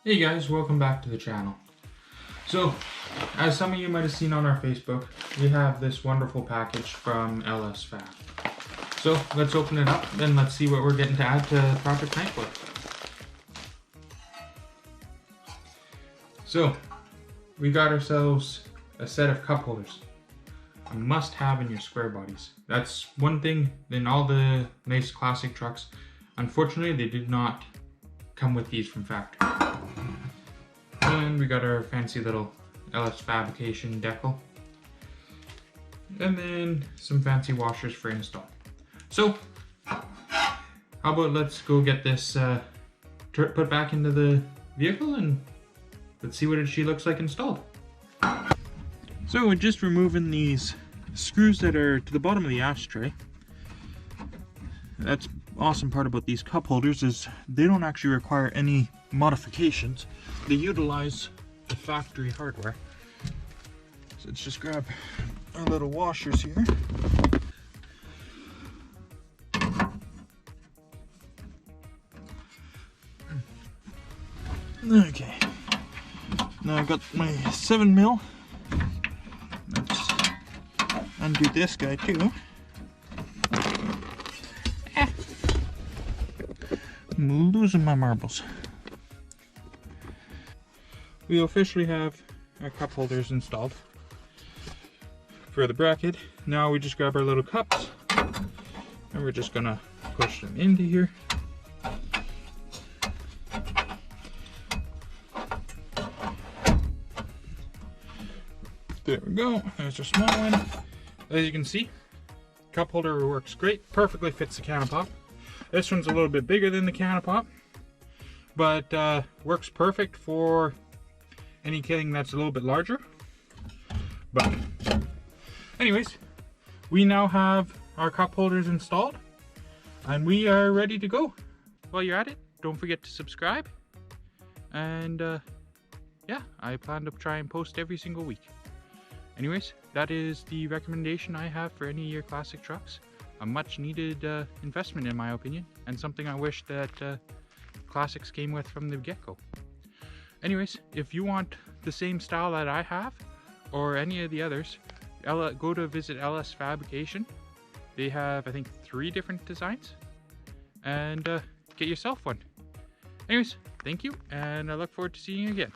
Hey guys, welcome back to the channel. So, as some of you might have seen on our Facebook, we have this wonderful package from LS Fab. So, let's open it up, then let's see what we're getting to add to Project Nightclub. So, we got ourselves a set of cup holders. A must-have in your square bodies. That's one thing in all the nice classic trucks. Unfortunately, they did not come with these from factory. And we got our fancy little LS fabrication decal. And then some fancy washers for install. So, how about let's go get this put back into the vehicle and let's see what she looks like installed. So we're just removing these screws that are to the bottom of the ashtray. That's awesome part about these cup holders is they don't actually require any modifications. They utilize the factory hardware. So let's just grab our little washers here. Okay. Now I've got my 7mm. Let's undo this guy too. I'm losing my marbles. We officially have our cup holders installed for the bracket. Now we just grab our little cups and we're just gonna push them into here. There we go, there's a small one. As you can see, cup holder works great, perfectly fits the can of pop. This one's a little bit bigger than the can of pop, but works perfect for anything that's a little bit larger. But anyways, we now have our cup holders installed and we are ready to go. While you're at it, don't forget to subscribe. And yeah, I plan to try and post every single week. Anyways, that is the recommendation I have for any of your classic trucks. A much needed investment in my opinion, and something I wish that classics came with from the get-go. Anyways, if you want the same style that I have, or any of the others, go to visit LS Fabrication. They have, I think, 3 different designs, and get yourself one. Anyways, thank you, and I look forward to seeing you again.